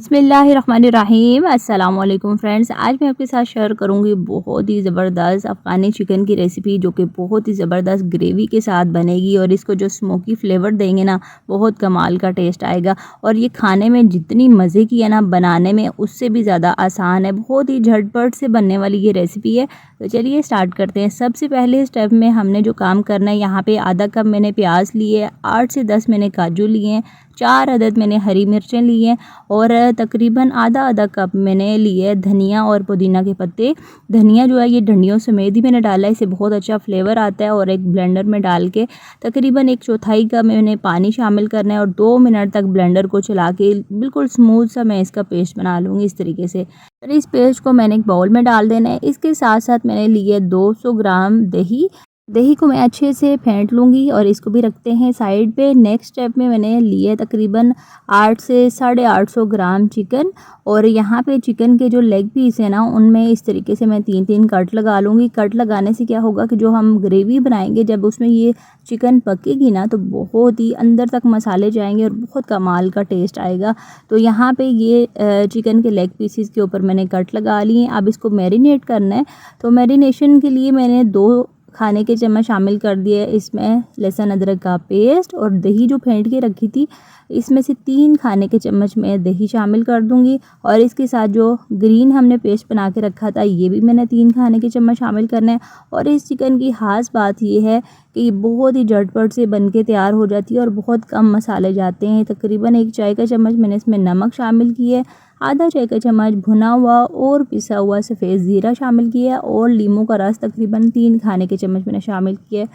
बिस्मिल्लाहिर्रहमानिर्रहीम। अस्सलाम वालेकुम फ्रेंड्स, आज मैं आपके साथ शेयर करूंगी बहुत ही ज़बरदस्त अफ़गानी चिकन की रेसिपी, जो कि बहुत ही ज़बरदस्त ग्रेवी के साथ बनेगी और इसको जो स्मोकी फ्लेवर देंगे ना, बहुत कमाल का टेस्ट आएगा। और ये खाने में जितनी मज़े की है ना, बनाने में उससे भी ज़्यादा आसान है। बहुत ही झटपट से बनने वाली ये रेसिपी है। तो चलिए स्टार्ट करते हैं। सबसे पहले स्टेप में हमने जो काम करना है, यहाँ पे आधा कप मैंने प्याज लिए, 8 से 10 मैंने काजू लिए हैं, 4 अदद मैंने हरी मिर्चें ली हैं और तकरीबन आधा कप मैंने लिए धनिया और पुदीना के पत्ते। धनिया जो है ये डंडियों समेत ही मैंने डाला है, इससे बहुत अच्छा फ्लेवर आता है। और एक ब्लेंडर में डाल के तकरीबन 1/4 कप मैंने पानी शामिल करना है और 2 मिनट तक ब्लेंडर को चला के बिल्कुल स्मूथ सा मैं इसका पेस्ट बना लूँगी इस तरीके से। फिर इस पेस्ट को मैंने एक बाउल में डाल देना है। इसके साथ साथ मैंने लिए 200 ग्राम दही। दही को मैं अच्छे से फेंट लूँगी और इसको भी रखते हैं साइड पे। नेक्स्ट स्टेप में मैंने लिए तकरीबन 8 से 850 ग्राम चिकन। और यहाँ पे चिकन के जो लेग पीस है ना, उनमें इस तरीके से मैं 3-3 कट लगा लूँगी। कट लगाने से क्या होगा कि जो हम ग्रेवी बनाएंगे, जब उसमें ये चिकन पकेगी ना, तो बहुत ही अंदर तक मसाले जाएंगे और बहुत कमाल का टेस्ट आएगा। तो यहाँ पे ये चिकन के लेग पीसीस के ऊपर मैंने कट लगा लिए। अब इसको मैरिनेट करना है। तो मैरिनेशन के लिए मैंने 2 खाने के चम्मच शामिल कर दिए इसमें लहसुन अदरक का पेस्ट। और दही जो फेंट के रखी थी, इसमें से 3 खाने के चम्मच मैं दही शामिल कर दूंगी। और इसके साथ जो ग्रीन हमने पेस्ट बना के रखा था, ये भी मैंने 3 खाने के चम्मच शामिल करना है। और इस चिकन की खास बात ये है कि ये बहुत ही झटपट से बन के तैयार हो जाती है और बहुत कम मसाले जाते हैं। तकरीबन 1 चाय का चम्मच मैंने इसमें नमक शामिल किया है, आधा चाय का चम्मच भुना हुआ और पिसा हुआ सफ़ेद ज़ीरा शामिल किया है और लीमू का रस तकरीबन 3 खाने के चम्मच मैंने शामिल किया है।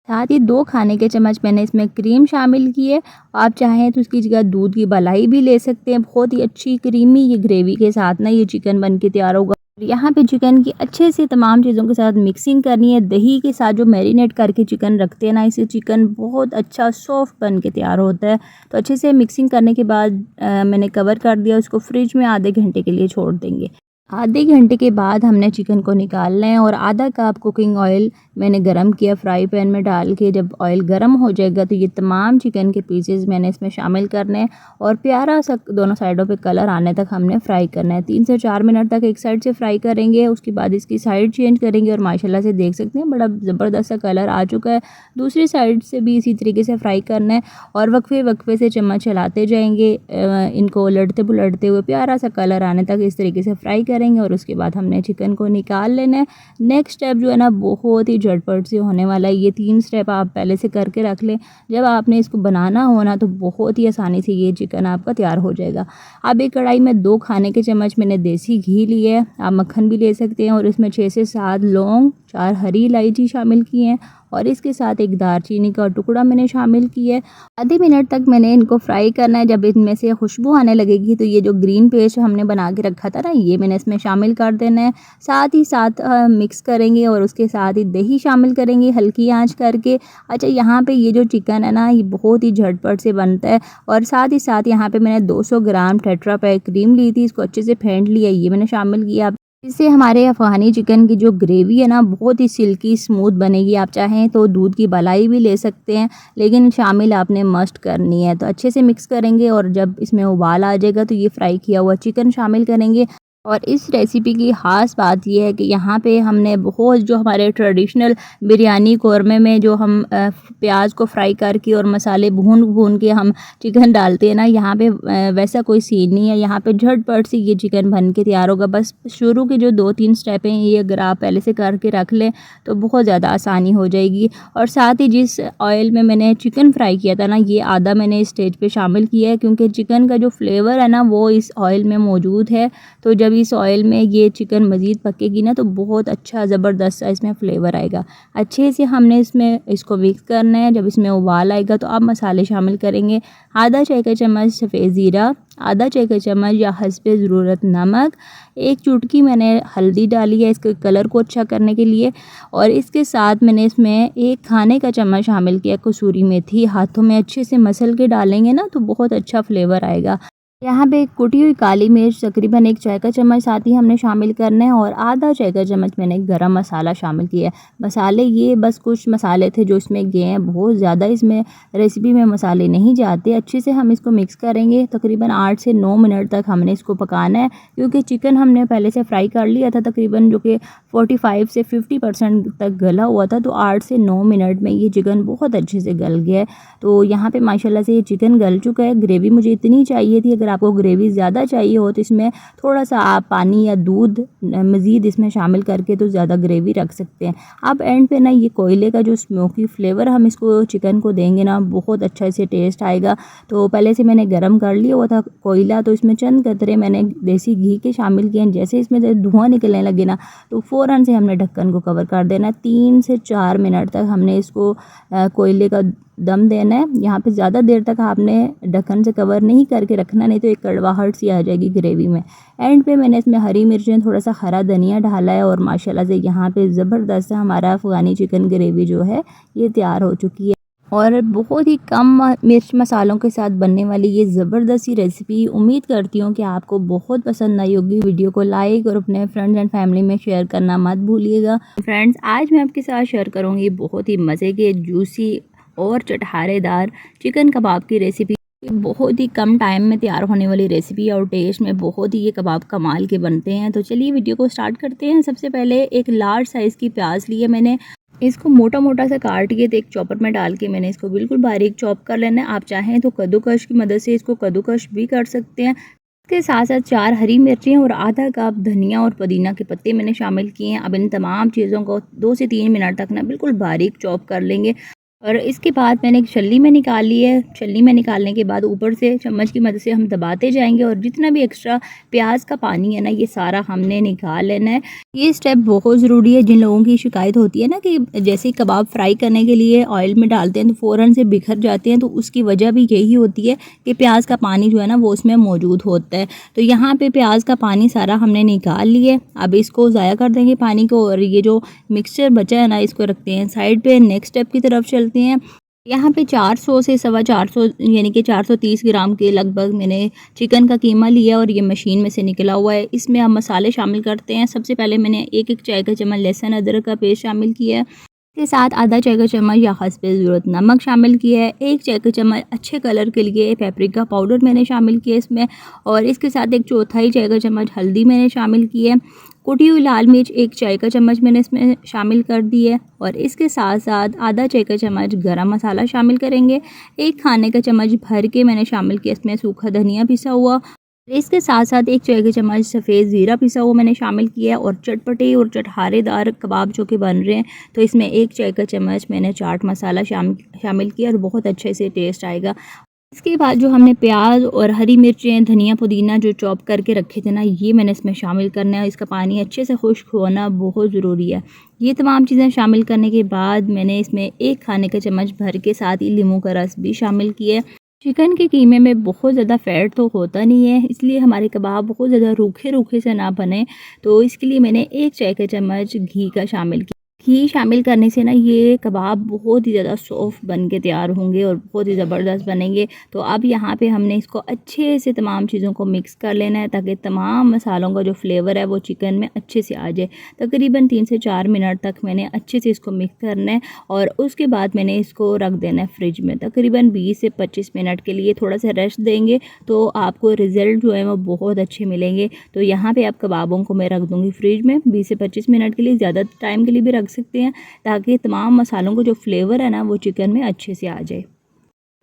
साथ ही 2 खाने के चम्मच मैंने इसमें क्रीम शामिल की है। आप चाहें तो इसकी जगह दूध की मलाई भी ले सकते हैं। बहुत ही अच्छी क्रीमी ये ग्रेवी के साथ ना ये चिकन बन के तैयार होगा। यहाँ पे चिकन की अच्छे से तमाम चीज़ों के साथ मिक्सिंग करनी है। दही के साथ जो मैरिनेट करके चिकन रखते हैं ना, इससे चिकन बहुत अच्छा सॉफ्ट बन के तैयार होता है। तो अच्छे से मिक्सिंग करने के बाद मैंने कवर कर दिया। उसको फ्रिज में आधे घंटे के लिए छोड़ देंगे। आधे घंटे के बाद हमने चिकन को निकालना है और आधा कप कुकिंग ऑयल मैंने गरम किया फ्राई पैन में डाल के। जब ऑयल गरम हो जाएगा तो ये तमाम चिकन के पीसेस मैंने इसमें शामिल करने हैं और प्यारा सा दोनों साइडों पे कलर आने तक हमने फ्राई करना है। 3 से 4 मिनट तक एक साइड से फ्राई करेंगे। उसके बाद इसकी साइड चेंज करेंगे और माशाल्लाह से देख सकते हैं बड़ा ज़बरदस्त सा कलर आ चुका है। दूसरी साइड से भी इसी तरीके से फ्राई करना है और वक्फे से चम्मच चलाते जाएंगे, इनको उलटते पुलटते हुए प्यारा सा कलर आने तक इस तरीके से फ्राई करेंगे। और उसके बाद हमने चिकन को निकाल लेना है। नेक्स्ट स्टेप जो है ना, बहुत ही झटपट से होने वाला है। ये 3 स्टेप आप पहले से करके रख लें। जब आपने इसको बनाना हो ना, तो बहुत ही आसानी से ये चिकन आपका तैयार हो जाएगा। अब एक कढ़ाई में 2 खाने के चम्मच मैंने देसी घी लिए है, आप मक्खन भी ले सकते हैं। और इसमें 6 से 7 लौंग, 4 हरी इलायची शामिल की हैं और इसके साथ एक दालचीनी का टुकड़ा मैंने शामिल किया है। आधे मिनट तक मैंने इनको फ्राई करना है। जब इनमें से खुशबू आने लगेगी तो ये जो ग्रीन पेस्ट हमने बना के रखा था ना, ये मैंने इसमें शामिल कर देना है। साथ ही साथ मिक्स करेंगे और उसके साथ ही दही शामिल करेंगे हल्की आंच करके। अच्छा, यहाँ पे ये जो चिकन है ना, ये बहुत ही झटपट से बनता है। और साथ ही साथ यहाँ पे मैंने 200 ग्राम टेट्रा पैक क्रीम ली थी, इसको अच्छे से फेंट लिया, ये मैंने शामिल किया। इससे हमारे अफ़गानी चिकन की जो ग्रेवी है ना, बहुत ही सिल्की स्मूथ बनेगी। आप चाहें तो दूध की मलाई भी ले सकते हैं, लेकिन शामिल आपने मस्ट करनी है। तो अच्छे से मिक्स करेंगे और जब इसमें उबाल आ जाएगा तो ये फ्राई किया हुआ चिकन शामिल करेंगे। और इस रेसिपी की ख़ास बात यह है कि यहाँ पे हमने बहुत जो हमारे ट्रेडिशनल बिरयानी कौरमे में जो हम प्याज को फ्राई करके और मसाले भून के हम चिकन डालते हैं ना, यहाँ पे वैसा कोई सीन नहीं है। यहाँ पे झटपट से ये चिकन बन के तैयार होगा। बस शुरू के जो 2-3 स्टेप हैं, ये अगर आप पहले से करके रख लें तो बहुत ज़्यादा आसानी हो जाएगी। और साथ ही जिस ऑयल में मैंने चिकन फ्राई किया था ना, ये आधा मैंने इस स्टेज पे शामिल किया है, क्योंकि चिकन का जो फ्लेवर है ना, वो इस ऑयल में मौजूद है। तो जब इस ऑयल में ये चिकन मज़ीद पकेगी ना, तो बहुत अच्छा ज़बरदस्त सा इसमें फ्लेवर आएगा। अच्छे से हमने इसको मिक्स करना है। जब इसमें उबाल आएगा तो आप मसाले शामिल करेंगे। आधा चाय का चम्मच सफ़ेद ज़ीरा, आधा चाय का चम्मच या हस्बे ज़रूरत नमक, 1 चुटकी मैंने हल्दी डाली है इसके कलर को अच्छा करने के लिए। और इसके साथ मैंने इसमें 1 खाने का चम्मच शामिल किया कसूरी मेथी। हाथों में अच्छे से मसल के डालेंगे ना, तो बहुत अच्छा फ्लेवर आएगा। यहाँ पे कुटी हुई काली मिर्च तकरीबन 1 चाय का चम्मच साथ ही हमने शामिल करना है और आधा चाय का चम्मच मैंने गरम मसाला शामिल किया है। मसाले ये बस कुछ मसाले थे जो इसमें गए हैं, बहुत ज़्यादा इसमें रेसिपी में मसाले नहीं जाते। अच्छे से हम इसको मिक्स करेंगे, तकरीबन 8 से 9 मिनट तक हमने इसको पकाना है, क्योंकि चिकन हमने पहले से फ्राई कर लिया था तकरीबन, जो कि 45 से 50% तक गला हुआ था। तो 8 से 9 मिनट में ये चिकन बहुत अच्छे से गल गया है। तो यहाँ पे माशाल्लाह से ये चिकन गल चुका है। ग्रेवी मुझे इतनी चाहिए थी, अगर आपको ग्रेवी ज़्यादा चाहिए हो तो इसमें थोड़ा-सा आप पानी या दूध मज़ीद इसमें शामिल करके तो ज़्यादा ग्रेवी रख सकते हैं। अब एंड पे ना ये कोयले का जो स्मोकी फ्लेवर हम इसको चिकन को देंगे ना, बहुत अच्छा इसे टेस्ट आएगा। तो पहले से मैंने गरम कर लिया हुआ था कोयला, तो इसमें चंद कतरे मैंने देसी घी के शामिल किए हैं। जैसे इसमें से धुआँ निकलने लगे ना, तो फ़ौरन से हमने ढक्कन को कवर कर देना। 3 से 4 मिनट तक हमने इसको कोयले का दम देना है। यहाँ पे ज़्यादा देर तक आपने ढक्कन से कवर नहीं करके रखना, नहीं तो एक कड़वाहट सी आ जाएगी ग्रेवी में। एंड पे मैंने इसमें हरी मिर्चें, थोड़ा सा हरा धनिया डाला है और माशाल्लाह से यहाँ पे ज़बरदस्त हमारा अफ़गानी चिकन ग्रेवी जो है ये तैयार हो चुकी है। और बहुत ही कम मिर्च मसालों के साथ बनने वाली ये ज़बरदस्त सी रेसिपी, उम्मीद करती हूँ कि आपको बहुत पसंद आई होगी। वीडियो को लाइक और अपने फ्रेंड्स एंड फैमिली में शेयर करना मत भूलिएगा। फ्रेंड्स, आज मैं आपके साथ शेयर करूँगी बहुत ही मज़े के जूसी और चटखारेदार चिकन कबाब की रेसिपी। बहुत ही कम टाइम में तैयार होने वाली रेसिपी और टेस्ट में बहुत ही ये कबाब कमाल के बनते हैं। तो चलिए वीडियो को स्टार्ट करते हैं। सबसे पहले एक लार्ज साइज़ की प्याज ली है मैंने, इसको मोटा मोटा सा काट के तो एक चॉपर में डाल के मैंने इसको बिल्कुल बारीक चॉप कर लेना है। आप चाहें तो कद्दूकश की मदद से इसको कद्दूकश भी कर सकते हैं। इसके साथ साथ 4 हरी मिर्चें और आधा कप धनिया और पुदीना के पत्ते मैंने शामिल किए हैं। अब इन तमाम चीज़ों को 2 से 3 मिनट तक ना बिल्कुल बारीक चॉप कर लेंगे। और इसके बाद मैंने एक छलनी में निकाल ली है। छलनी में निकालने के बाद ऊपर से चम्मच की मदद से हम दबाते जाएंगे और जितना भी एक्स्ट्रा प्याज का पानी है ना, ये सारा हमने निकाल लेना है। ये स्टेप बहुत ज़रूरी है। जिन लोगों की शिकायत होती है ना कि जैसे कबाब फ्राई करने के लिए ऑयल में डालते हैं तो फ़ौरन से बिखर जाते हैं, तो उसकी वजह भी यही होती है कि प्याज का पानी जो है ना वो उसमें मौजूद होता है। तो यहाँ पे प्याज का पानी सारा हमने निकाल लिया। अब इसको ज़ाया कर देंगे पानी को, और ये जो मिक्सचर बचा है ना इसको रखते हैं साइड पे। नेक्स्ट स्टेप की तरफ चलते हैं। यहाँ पे 400 से 450 यानी कि 430 ग्राम के लगभग मैंने चिकन का कीमा लिया और ये मशीन में से निकला हुआ है। इसमें हम मसाले शामिल करते हैं। सबसे पहले मैंने एक चाय का चम्मच लहसुन अदरक का पेस्ट शामिल किया है। इसके साथ आधा चाय का चम्मच या हस्बे ज़रूरत नमक शामिल किया है। 1 चाय का चम्मच अच्छे कलर के लिए पेपरिका पाउडर मैंने शामिल किया इसमें, और इसके साथ 1 चौथाई चाय का चम्मच हल्दी मैंने शामिल की है। कुटी हुई लाल मिर्च 1 चाय का चम्मच मैंने इसमें शामिल कर दी है, और इसके साथ साथ आधा चाय का चम्मच गरम मसाला शामिल करेंगे। 1 खाने का चम्मच भर के मैंने शामिल किया इसमें सूखा धनिया पिसा हुआ। इसके साथ साथ 1 चाय का चम्मच सफ़ेद ज़ीरा पिसा हुआ मैंने शामिल किया है। और चटपटे और चटखारेदार कबाब जो कि बन रहे हैं, तो इसमें 1 चाय का चम्मच मैंने चाट मसाला शामिल किया और बहुत अच्छे से टेस्ट आएगा। इसके बाद जो हमने प्याज और हरी मिर्चें, धनिया, पुदीना जो चॉप करके रखे थे ना, ये मैंने इसमें शामिल करना है। इसका पानी अच्छे से खुश्क होना बहुत ज़रूरी है। ये तमाम चीज़ें शामिल करने के बाद मैंने इसमें 1 खाने का चम्मच भर के साथ ही नींबू का रस भी शामिल किया है। चिकन के कीमे में बहुत ज़्यादा फ़ैट तो होता नहीं है, इसलिए हमारे कबाब बहुत ज़्यादा रूखे रूखे से ना बने, तो इसके लिए मैंने 1 चाय का चम्मच घी का शामिल किया। घी शामिल करने से ना ये कबाब बहुत ही ज़्यादा सॉफ्ट बन के तैयार होंगे और बहुत ही ज़बरदस्त बनेंगे। तो अब यहाँ पे हमने इसको अच्छे से तमाम चीज़ों को मिक्स कर लेना है, ताकि तमाम मसालों का जो फ्लेवर है वो चिकन में अच्छे से आ जाए। तकरीबन 3 से 4 मिनट तक मैंने अच्छे से इसको मिक्स करना है, और उसके बाद मैंने इसको रख देना है फ्रिज में। तकरीबन 20 से 25 मिनट के लिए थोड़ा सा रेस्ट देंगे तो आपको रिज़ल्ट जो है वो बहुत अच्छे मिलेंगे। तो यहाँ पे आप कबाबों को मैं रख दूँगी फ्रिज में 20 से 25 मिनट के लिए, ज़्यादा टाइम के लिए भी रख सकते हैं, ताकि तमाम मसालों को जो फ्लेवर है ना वो चिकन में अच्छे से आ जाए।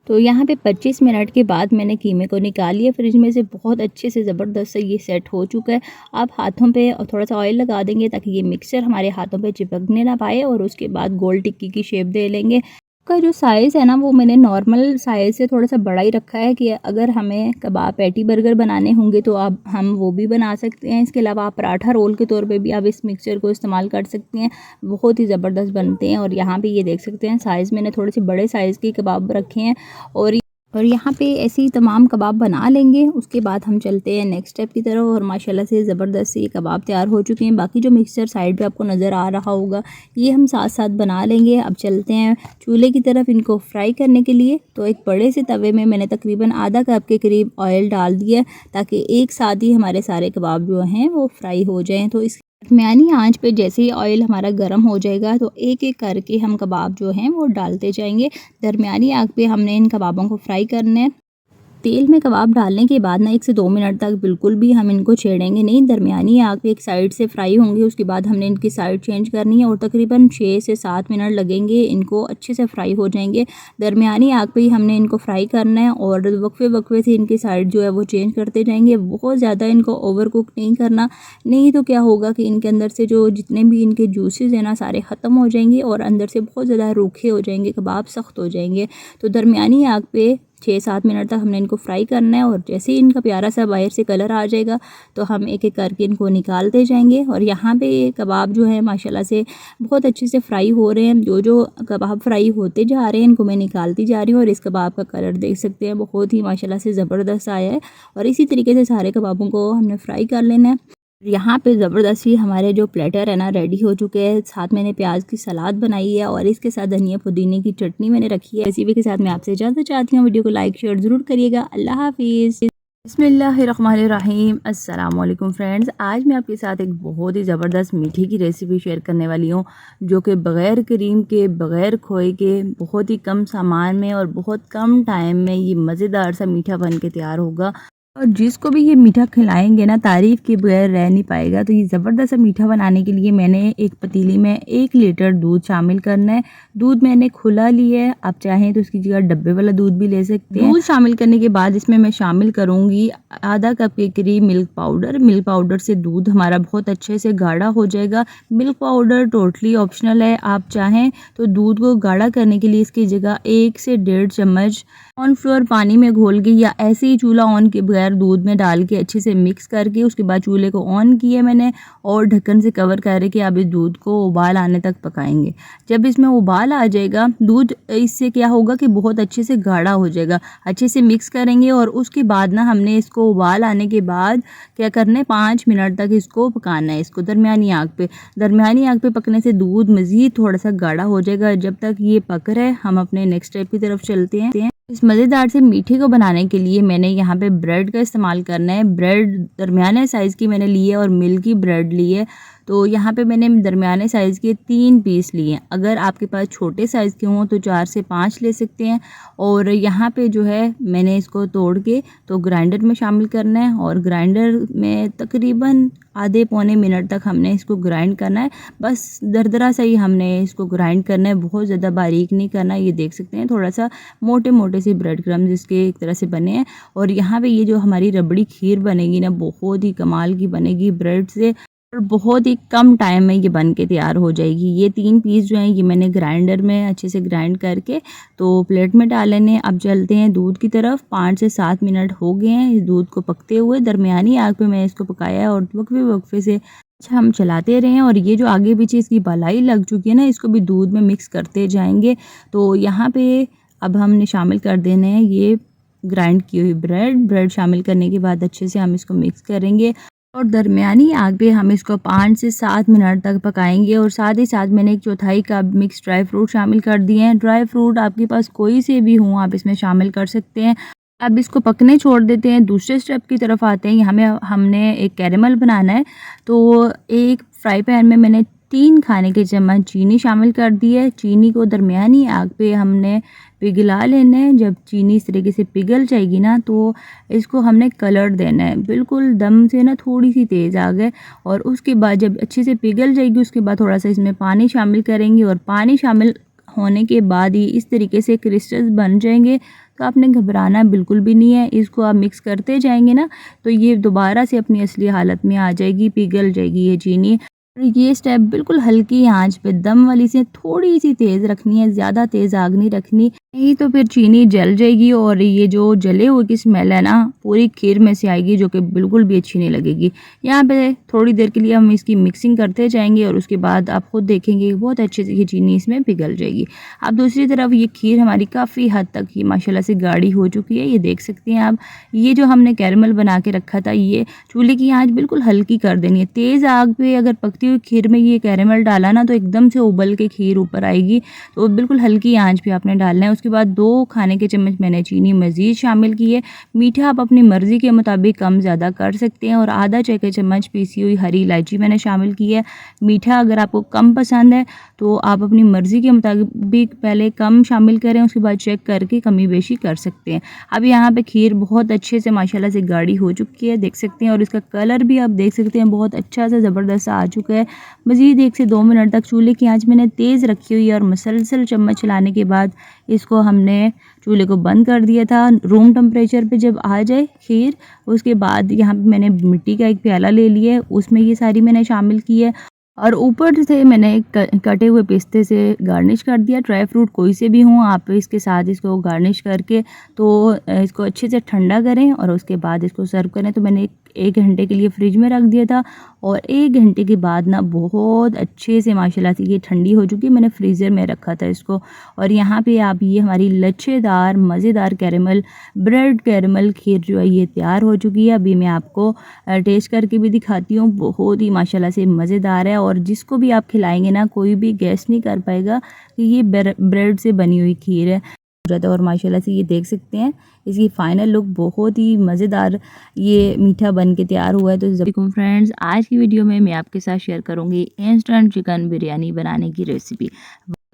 तो यहाँ पे 25 मिनट के बाद मैंने कीमे को निकाल लिया फ्रिज में से। बहुत अच्छे से ज़बरदस्त से ये सेट हो चुका है। अब हाथों पे थोड़ा सा ऑयल लगा देंगे ताकि ये मिक्सचर हमारे हाथों पे चिपकने ना पाए, और उसके बाद गोल टिक्की की शेप दे लेंगे। का जो साइज़ है ना वो मैंने नॉर्मल साइज़ से थोड़ा सा बड़ा ही रखा है, कि अगर हमें कबाब पैटी बर्गर बनाने होंगे तो अब हम वो भी बना सकते हैं। इसके अलावा आप पराठा रोल के तौर पे भी आप इस मिक्सचर को इस्तेमाल कर सकते हैं, बहुत ही ज़बरदस्त बनते हैं। और यहाँ पे ये देख सकते हैं साइज़ मैंने थोड़े से बड़े साइज़ के कबाब रखे हैं, और और यहाँ पे ऐसे ही तमाम कबाब बना लेंगे। उसके बाद हम चलते हैं नेक्स्ट स्टेप की तरफ और माशाल्लाह से ज़बरदस्त ये कबाब तैयार हो चुके हैं। बाकी जो मिक्सचर साइड पे आपको नज़र आ रहा होगा ये हम साथ साथ बना लेंगे। अब चलते हैं चूल्हे की तरफ इनको फ्राई करने के लिए। तो एक बड़े से तवे में मैंने तकरीबन आधा कप के करीब ऑयल डाल दिया ताकि एक साथ ही हमारे सारे कबाब जो हैं वो फ्राई हो जाएँ। तो इस दरमियानी आंच पे जैसे ही ऑयल हमारा गर्म हो जाएगा तो एक एक करके हम कबाब जो हैं वो डालते जाएंगे। दरमियानी आग पे हमने इन कबाबों को फ्राई करना है। तेल में कबाब डालने के बाद ना 1 से 2 मिनट तक बिल्कुल भी हम इनको छेड़ेंगे नहीं। दरमियानी आग पे एक साइड से फ्राई होंगे, उसके बाद हमने इनकी साइड चेंज करनी है और तकरीबन 6 से 7 मिनट लगेंगे, इनको अच्छे से फ्राई हो जाएंगे। दरमियानी आग पे ही हमने इनको फ्राई करना है और वक्फे वक्फे से इनकी साइड जो है वो चेंज करते जाएंगे। बहुत ज़्यादा इनको ओवर कुक नहीं करना, नहीं तो क्या होगा कि इनके अंदर से जो जितने भी इनके जूसेस हैं ना सारे ख़त्म हो जाएंगे और अंदर से बहुत ज़्यादा रूखे हो जाएंगे, कबाब सख्त हो जाएंगे। तो दरमियानी आग पे 6-7 मिनट तक हमने इनको फ्राई करना है और जैसे ही इनका प्यारा सा बाहर से कलर आ जाएगा तो हम एक एक करके इनको निकालते जाएंगे। और यहाँ पे ये कबाब जो है माशाल्लाह से बहुत अच्छे से फ्राई हो रहे हैं। जो जो कबाब फ्राई होते जा रहे हैं इनको मैं निकालती जा रही हूँ और इस कबाब का कलर देख सकते हैं बहुत ही माशाल्लाह से ज़बरदस्त आया है। और इसी तरीके से सारे कबाबों को हमने फ्राई कर लेना है। यहाँ पे ज़बरदस्ती हमारे जो प्लेटर है ना रेडी हो चुके हैं। साथ मैंने प्याज की सलाद बनाई है और इसके साथ धनिया पुदीने की चटनी मैंने रखी है। रेसिपी के साथ मैं आपसे इजाज़त चाहती हूँ। वीडियो को लाइक शेयर ज़रूर करिएगा। अल्लाह हाफिज़। बिस्मिल्लाहिर्रहमानिर्रहीम। अस्सलाम वालेकुम फ्रेंड्स, आज मैं आपके साथ एक बहुत ही ज़बरदस्त मीठे की रेसिपी शेयर करने वाली हूँ जो कि बग़ैर क्रीम के, बग़ैर खोए के, बहुत ही कम सामान में और बहुत कम टाइम में ये मज़ेदार सा मीठा बन के तैयार होगा। और जिसको भी ये मीठा खिलाएंगे ना तारीफ़ के बगैर रह नहीं पाएगा। तो ये ज़बरदस्त मीठा बनाने के लिए मैंने एक पतीली में 1 लीटर दूध शामिल करना है। दूध मैंने खुला लिया है, आप चाहें तो उसकी जगह डब्बे वाला दूध भी ले सकते हैं। दूध शामिल करने के बाद इसमें मैं शामिल करूँगी आधा कप के करीब मिल्क पाउडर। मिल्क पाउडर से दूध हमारा बहुत अच्छे से गाढ़ा हो जाएगा। मिल्क पाउडर टोटली ऑप्शनल है, आप चाहें तो दूध को गाढ़ा करने के लिए इसकी जगह 1 से 1.5 चम्मच कॉर्नफ्लोर पानी में घोल के या ऐसे ही चूल्हा ऑन के बगैर दूध में डाल के अच्छे से मिक्स करके उसके बाद चूल्हे को ऑन किया मैंने और ढक्कन से कवर करके अब इस दूध को उबाल आने तक पकाएंगे। जब इसमें उबाल आ जाएगा दूध, इससे क्या होगा कि बहुत अच्छे से गाढ़ा हो जाएगा। अच्छे से मिक्स करेंगे और उसके बाद ना हमने इसको उबाल आने के बाद क्या करना है, 5 मिनट तक इसको पकाना है। इसको दरमियानी आग पे, दरमियानी आग पे पकने से दूध मज़ीद थोड़ा सा गाढ़ा हो जाएगा। जब तक ये पक रहा है हम अपने नेक्स्ट स्टेप की तरफ चलते हैं। इस मज़ेदार से मीठे को बनाने के लिए मैंने यहाँ पे ब्रेड का इस्तेमाल करना है। ब्रेड दरमियाने साइज़ की मैंने ली है और मिल्की ब्रेड ली है। तो यहाँ पे मैंने दरमियाने साइज़ के 3 पीस लिए हैं। अगर आपके पास छोटे साइज़ के हों तो 4 से 5 ले सकते हैं। और यहाँ पे जो है मैंने इसको तोड़ के तो ग्राइंडर में शामिल करना है और ग्राइंडर में तकरीबन आधे पौने मिनट तक हमने इसको ग्राइंड करना है। बस दरदरा सा ही हमने इसको ग्राइंड करना है, बहुत ज़्यादा बारीक नहीं करना। ये देख सकते हैं थोड़ा सा मोटे मोटे से ब्रेड क्रम्स इसके एक तरह से बने हैं। और यहाँ पे ये जो हमारी रबड़ी खीर बनेगी ना बहुत ही कमाल की बनेगी ब्रेड से और बहुत ही कम टाइम में ये बन के तैयार हो जाएगी। ये 3 पीस जो हैं ये मैंने ग्राइंडर में अच्छे से ग्राइंड करके तो प्लेट में डाल लेने। अब चलते हैं दूध की तरफ। 5 से 7 मिनट हो गए हैं इस दूध को पकते हुए। दरमियानी आग पे मैं इसको पकाया है और वक्फे वक्फे से हम चलाते रहे हैं। और ये जो आगे पीछे इसकी बलाई लग चुकी है ना, इसको भी दूध में मिक्स करते जाएंगे। तो यहाँ पे अब हमने शामिल कर देने हैं ये ग्राइंड की हुई ब्रेड शामिल करने के बाद अच्छे से हम इसको मिक्स करेंगे और दरमियानी आग पे हम इसको 5 से 7 मिनट तक पकाएंगे। और साथ ही साथ मैंने 1/4 कप मिक्स ड्राई फ्रूट शामिल कर दिए हैं। ड्राई फ्रूट आपके पास कोई से भी हों आप इसमें शामिल कर सकते हैं। अब इसको पकने छोड़ देते हैं। दूसरे स्टेप की तरफ आते हैं। हमने एक कैरेमल बनाना है। तो एक फ्राई पैन में मैंने 3 खाने के चम्मच चीनी शामिल कर दी है। चीनी को दरमियानी आग पे हमने पिघला लेना है। जब चीनी इस तरीके से पिघल जाएगी ना तो इसको हमने कलर देना है, बिल्कुल दम से ना थोड़ी सी तेज़ आग है। और उसके बाद जब अच्छे से पिघल जाएगी उसके बाद थोड़ा सा इसमें पानी शामिल करेंगे और पानी शामिल होने के बाद ही इस तरीके से क्रिस्टल्स बन जाएंगे। तो आपने घबराना बिल्कुल भी नहीं है। इसको आप मिक्स करते जाएंगे ना तो ये दोबारा से अपनी असली हालत में आ जाएगी, पिघल जाएगी ये चीनी। ये स्टेप बिल्कुल हल्की आंच पे दम वाली से थोड़ी-सी तेज़ रखनी है, ज़्यादा तेज़ आग नहीं रखनी, नहीं तो फिर चीनी जल जाएगी और ये जो जले हुए की स्मेल है ना, पूरी खीर में से आएगी जो कि बिल्कुल भी अच्छी नहीं लगेगी। यहाँ पे थोड़ी देर के लिए हम इसकी मिक्सिंग करते जाएँगे और उसके बाद आप खुद देखेंगे कि बहुत अच्छे से ये चीनी इसमें पिघल जाएगी। अब दूसरी तरफ ये खीर हमारी काफ़ी हद तक ये माशाल्लाह से गाढ़ी हो चुकी है, ये देख सकती हैं आप। ये जो हमने कैरेमल बना के रखा था, ये चूल्हे की आँच बिल्कुल हल्की कर देनी है। तेज़ आग पे अगर पकती हुई खीर में ये कैरेमल डाला ना तो एकदम से उबल के खीर ऊपर आएगी, तो बिल्कुल हल्की आँच पे आपने डालना है। उसके बाद 2 खाने के चम्मच मैंने चीनी मज़ीद शामिल की है। मीठा आप अपनी मर्ज़ी के मुताबिक कम-ज़्यादा कर सकते हैं और आधा चाय का चम्मच पीसी हुई हरी इलायची मैंने शामिल की है। मीठा अगर आपको कम पसंद है तो आप अपनी मर्ज़ी के मुताबिक पहले कम शामिल करें, उसके बाद चेक करके कमी-बेशी कर सकते हैं। अब यहाँ पे खीर बहुत अच्छे से माशाल्लाह से गाढ़ी हो चुकी है, देख सकते हैं और इसका कलर भी आप देख सकते हैं बहुत अच्छा सा ज़बरदस्त आ चुका है। मज़ीद 1 से 2 मिनट तक चूल्हे की आँच मैंने तेज़ रखी हुई है और मुसलसल चम्मच चलाने के बाद इसको हमने चूल्हे को बंद कर दिया था। रूम टेम्परेचर पे जब आ जाए खीर, उसके बाद यहाँ पे मैंने मिट्टी का एक प्याला ले लिया है, उसमें ये सारी मैंने शामिल की है और ऊपर से मैंने कटे हुए पिस्ते से गार्निश कर दिया। ड्राई फ्रूट कोई से भी हों, आप इसके साथ इसको गार्निश करके तो इसको अच्छे से ठंडा करें और उसके बाद इसको सर्व करें। तो मैंने 1 घंटे के लिए फ्रिज में रख दिया था और 1 घंटे के बाद ना बहुत अच्छे से माशाल्लाह से ये ठंडी हो चुकी है। मैंने फ्रीज़र में रखा था इसको और यहाँ पे आप ये हमारी लच्छेदार मज़ेदार कैरेमल ब्रेड कैरेमल खीर जो है ये तैयार हो चुकी है। अभी मैं आपको टेस्ट करके भी दिखाती हूँ। बहुत ही माशाल्लाह से मज़ेदार है और जिसको भी आप खिलाएँगे ना कोई भी गेस नहीं कर पाएगा कि ये ब्रेड से बनी हुई खीर है। और माशाल्लाह से ये देख सकते हैं इसकी फाइनल लुक बहुत ही मज़ेदार ये मीठा बन के तैयार हुआ है। तो वालेकुम फ्रेंड्स, आज की वीडियो में मैं आपके साथ शेयर करूँगी इंस्टेंट चिकन बिरयानी बनाने की रेसिपी।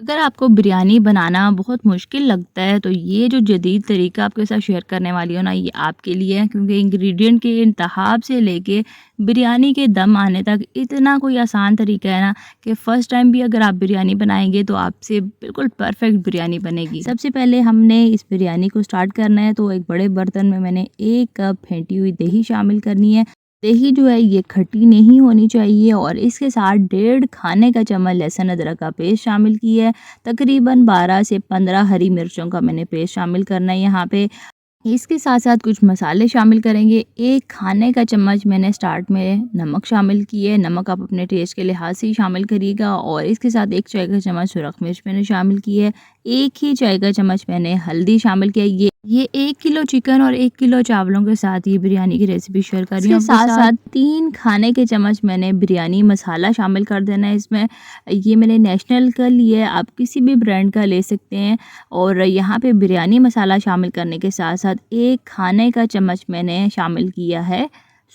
अगर आपको बिरयानी बनाना बहुत मुश्किल लगता है तो ये जो जदीद तरीका आपके साथ शेयर करने वाली हूँ ना ये आपके लिए है, क्योंकि इंग्रेडिएंट के इंतखाब से लेके बिरयानी के दम आने तक इतना कोई आसान तरीका है ना कि फ़र्स्ट टाइम भी अगर आप बिरयानी बनाएंगे तो आपसे बिल्कुल परफेक्ट बिरयानी बनेगी। सबसे पहले हमने इस बिरयानी को स्टार्ट करना है तो एक बड़े बर्तन में मैंने 1 कप फेंटी हुई दही शामिल करनी है। दही जो है ये खट्टी नहीं होनी चाहिए और इसके साथ 1.5 खाने का चम्मच लहसुन अदरक का पेस्ट शामिल किया है। तकरीबन 12 से 15 हरी मिर्चों का मैंने पेस्ट शामिल करना है यहाँ पे। इसके साथ-साथ कुछ मसाले शामिल करेंगे। 1 खाने का चम्मच मैंने स्टार्ट में नमक शामिल किया है। नमक आप अपने टेस्ट के लिहाज से ही शामिल करिएगा और इसके साथ 1 चाय का चम्मच सुरख मिर्च मैंने शामिल की है। 1 ही चाय का चम्मच मैंने हल्दी शामिल किया है। ये 1 किलो चिकन और 1 किलो चावलों के साथ ये बिरयानी की रेसिपी शेयर कर रही हूँ। इसके साथ-साथ 3 खाने के चम्मच मैंने बिरयानी मसाला शामिल कर देना है इसमें। ये मैंने नेशनल का लिया है, आप किसी भी ब्रांड का ले सकते हैं। और यहाँ पे बिरयानी मसाला शामिल करने के साथ-साथ 1 खाने का चम्मच मैंने शामिल किया है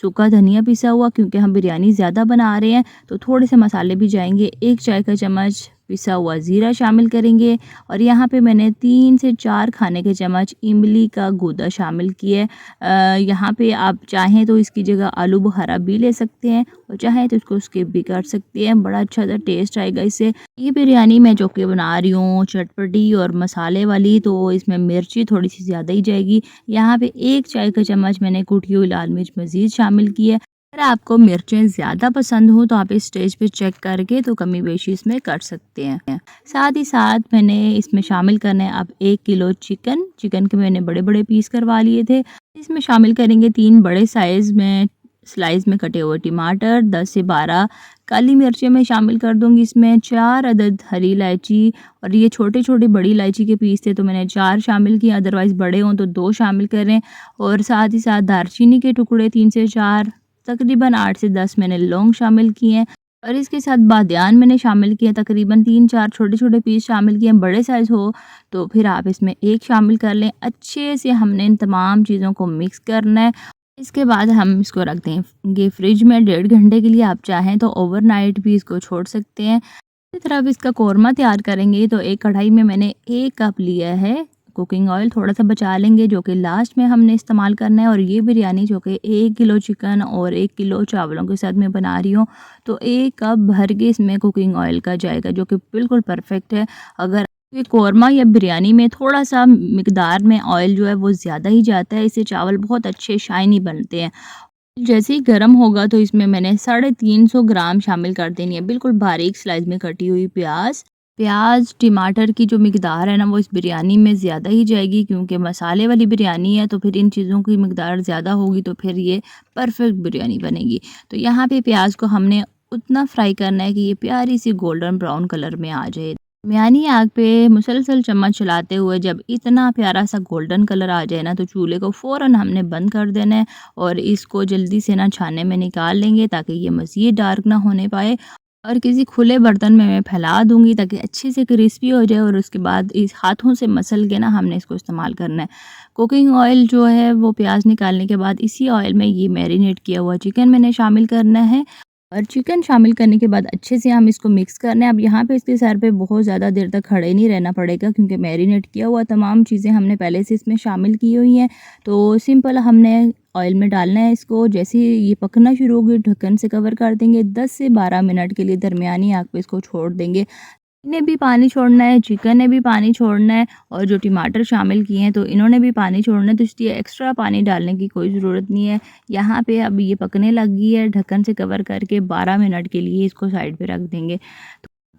सूखा धनिया पिसा हुआ, क्योंकि हम बिरयानी ज़्यादा बना रहे हैं तो थोड़े से मसाले भी जाएँगे। 1 चाय का चम्मच पिसा हुआ ज़ीरा शामिल करेंगे और यहाँ पे मैंने 3 से 4 खाने के चम्मच इमली का गूदा शामिल किया है। यहाँ पे आप चाहें तो इसकी जगह आलू बुखारा भी ले सकते हैं और चाहें तो इसको स्किप भी कर सकते हैं, बड़ा अच्छा सा टेस्ट आएगा इससे। ये बिरयानी मैं जो कि बना रही हूँ चटपटी और मसाले वाली, तो इसमें मिर्ची थोड़ी सी ज़्यादा ही जाएगी। यहाँ पे 1 चाय का चम्मच मैंने कुटी हुई लाल मिर्च मज़ीद शामिल की है। अगर आपको मिर्चें ज़्यादा पसंद हो तो आप इस स्टेज पे चेक करके तो कमी बेशी इसमें कर सकते हैं। साथ ही साथ मैंने इसमें शामिल करना है अब 1 किलो चिकन के मैंने बड़े-बड़े पीस करवा लिए थे। इसमें शामिल करेंगे 3 बड़े साइज़ में स्लाइस में कटे हुए टमाटर, 10 से 12 काली मिर्चें मैं शामिल कर दूँगी इसमें, 4 अदद हरी इलायची और ये छोटे-छोटे बड़ी इलायची के पीस थे तो मैंने 4 शामिल किए, अदरवाइज़ बड़े हों तो 2 शामिल करें। और साथ ही साथ दालचीनी के टुकड़े 3 से 4, तकरीबन 8 से 10 मैंने लौंग शामिल किए हैं और इसके साथ बादियान मैंने शामिल किया, तकरीबन 3-4 छोटे-छोटे पीस शामिल किए हैं। बड़े साइज़ हो तो फिर आप इसमें 1 शामिल कर लें। अच्छे से हमने इन तमाम चीज़ों को मिक्स करना है। इसके बाद हम इसको रख देंगे फ्रिज में 1.5 घंटे के लिए, आप चाहें तो ओवरनाइट भी इसको छोड़ सकते हैं। इसी तरह इसका कोरमा तैयार करेंगे तो एक कढ़ाई में मैंने 1 कप लिया है कुकिंग ऑयल, थोड़ा सा बचा लेंगे जो कि लास्ट में हमने इस्तेमाल करना है। और ये बिरयानी जो कि 1 किलो चिकन और 1 किलो चावलों के साथ मैं बना रही हूँ तो 1 कप भर के इसमें कुकिंग ऑयल का जाएगा, जो कि बिल्कुल परफेक्ट है। अगर ये कोरमा या बिरयानी में थोड़ा सा मिकदार में ऑयल जो है वो ज़्यादा ही जाता है, इससे चावल बहुत अच्छे शाइनी बनते हैं। जैसे ही गरम होगा तो इसमें मैंने 350 ग्राम शामिल कर देनी है बिल्कुल बारीक स्लाइस में कटी हुई प्याज। प्याज, टमाटर की जो मिकदार है ना वो इस बिरयानी में ज़्यादा ही जाएगी, क्योंकि मसाले वाली बिरयानी है तो फिर इन चीज़ों की मिकदार ज़्यादा होगी तो फिर ये परफेक्ट बिरयानी बनेगी। तो यहाँ पे प्याज को हमने उतना फ्राई करना है कि ये प्यारी सी गोल्डन ब्राउन कलर में आ जाए। दरमियानी आग पे मुसलसल चम्मच चलाते हुए जब इतना प्यारा सा गोल्डन कलर आ जाए ना तो चूल्हे को फ़ौरन हमने बंद कर देना है और इसको जल्दी से ना छानने में निकाल लेंगे ताकि ये मज़ीद डार्क ना होने पाए। और किसी खुले बर्तन में मैं फैला दूंगी ताकि अच्छे से क्रिस्पी हो जाए और उसके बाद इस हाथों से मसल के ना हमने इसको इस्तेमाल करना है। कुकिंग ऑयल जो है वो प्याज निकालने के बाद इसी ऑयल में ये मैरिनेट किया हुआ चिकन मैंने शामिल करना है और चिकन शामिल करने के बाद अच्छे से हम इसको मिक्स करना है। अब यहाँ पे इसके सर पे बहुत ज़्यादा देर तक खड़े नहीं रहना पड़ेगा, क्योंकि मैरिनेट किया हुआ तमाम चीज़ें हमने पहले से इसमें शामिल की हुई हैं। तो सिंपल हमने ऑयल में डालना है इसको। जैसे ही ये पकना शुरू होगी ढक्कन से कवर कर देंगे, 10 से 12 मिनट के लिए दरमियानी आग पे इसको छोड़ देंगे। ने भी पानी छोड़ना है, चिकन ने भी पानी छोड़ना है और जो टमाटर शामिल किए हैं तो इन्होंने भी पानी छोड़ना है, तो इसलिए एक्स्ट्रा पानी डालने की कोई ज़रूरत नहीं है। यहाँ पे अब ये पकने लगी है, ढक्कन से कवर करके 12 मिनट के लिए इसको साइड पे रख देंगे।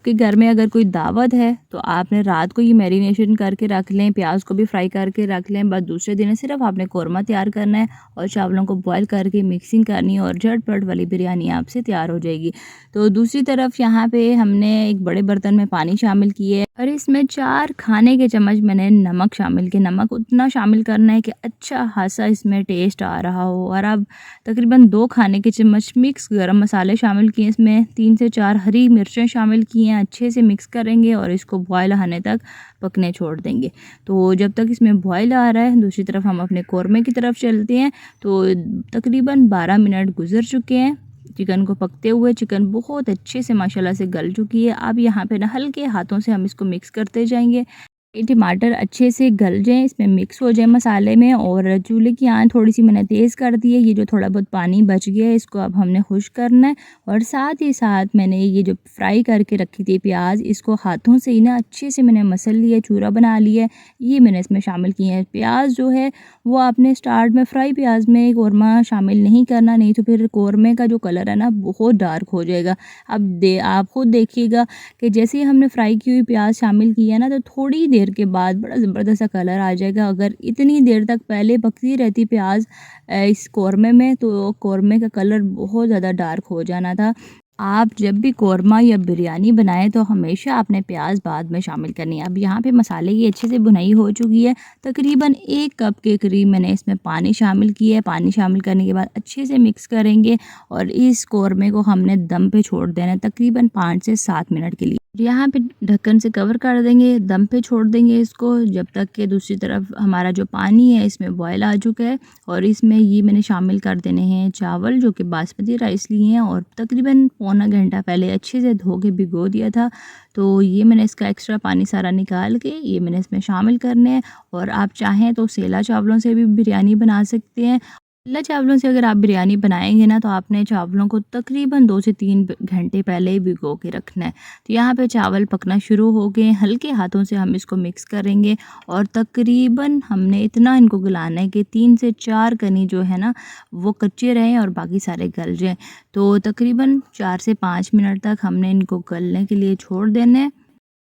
आपके घर में अगर कोई दावत है तो आपने रात को ये मैरिनेशन करके रख लें, प्याज को भी फ्राई करके रख लें। बस दूसरे दिन सिर्फ आपने कौरमा तैयार करना है और चावलों को बॉईल करके मिक्सिंग करनी है और झटपट वाली बिरयानी आपसे तैयार हो जाएगी। तो दूसरी तरफ यहाँ पे हमने एक बड़े बर्तन में पानी शामिल किए और इसमें 4 खाने के चम्मच मैंने नमक शामिल किया। नमक उतना शामिल करना है कि अच्छा खासा इसमें टेस्ट आ रहा हो। और अब तकरीबन 2 खाने के चम्मच मिक्स गरम मसाले शामिल किए, इसमें 3 से 4 हरी मिर्चें शामिल की हैं। अच्छे से मिक्स करेंगे और इसको बॉयल आने तक पकने छोड़ देंगे। तो जब तक इसमें बॉयल आ रहा है दूसरी तरफ हम अपने कौरमे की तरफ चलते हैं। तो तकरीबन 12 मिनट गुजर चुके हैं चिकन को पकते हुए। चिकन बहुत अच्छे से माशाल्लाह से गल चुकी है। अब यहाँ पे ना हल्के हाथों से हम इसको मिक्स करते जाएंगे। ये टमाटर अच्छे से गल जाएँ, इसमें मिक्स हो जाए मसाले में। और चूल्हे की आंच थोड़ी-सी मैंने तेज़ कर दी है। ये जो थोड़ा बहुत पानी बच गया है इसको अब हमने खुश्क करना है। और साथ ही साथ मैंने ये जो फ्राई करके रखी थी प्याज़, इसको हाथों से ही ना अच्छे से मैंने मसल लिया है, चूरा बना लिया है। ये मैंने इसमें शामिल किए हैं। प्याज़ जो है वो आपने स्टार्ट में फ्राई प्याज़ में कौरमा शामिल नहीं करना, नहीं तो फिर कौरमे का जो कलर है ना बहुत डार्क हो जाएगा। अब आप खुद देखिएगा कि जैसे ही हमने फ्राई की हुई प्याज शामिल की है ना तो थोड़ी देर के बाद बड़ा ज़बरदस्त सा कलर आ जाएगा। अगर इतनी देर तक पहले पकती रहती प्याज इस कौरमे में तो कौरमे का कलर बहुत ज़्यादा डार्क हो जाना था। आप जब भी कौरमा या बिरयानी बनाएं तो हमेशा आपने प्याज बाद में शामिल करनी है। अब यहाँ पे मसाले की अच्छे से भुनाई हो चुकी है। तकरीबन 1 कप के करीब मैंने इसमें पानी शामिल किया है। पानी शामिल करने के बाद अच्छे से मिक्स करेंगे और इस कौरमे को हमने दम पे छोड़ देना है तकरीबन 5 से 7 मिनट के लिए। यहाँ पे ढक्कन से कवर कर देंगे, दम पे छोड़ देंगे इसको जब तक कि दूसरी तरफ हमारा जो पानी है इसमें बॉयल आ चुका है। और इसमें ये मैंने शामिल कर देने हैं चावल जो कि बासमती राइस लिए हैं और तकरीबन पौना घंटा पहले अच्छे से धो के भिगो दिया था। तो ये मैंने इसका एक्स्ट्रा पानी सारा निकाल के ये मैंने इसमें शामिल करने हैं। और आप चाहें तो सेला चावलों से भी बिरयानी बना सकते हैं। सेला चावलों से अगर आप बिरयानी बनाएंगे ना तो आपने चावलों को तकरीबन 2 से 3 घंटे पहले ही भिगो के रखना है। तो यहाँ पे चावल पकना शुरू हो गए, हल्के हाथों से हम इसको मिक्स करेंगे और तकरीबन हमने इतना इनको गलाना है कि 3 से 4 कनी जो है ना वो कच्चे रहें और बाकी सारे गल जाएँ। तो तकरीबन 4 से 5 मिनट तक हमने इनको गलने के लिए छोड़ देना है।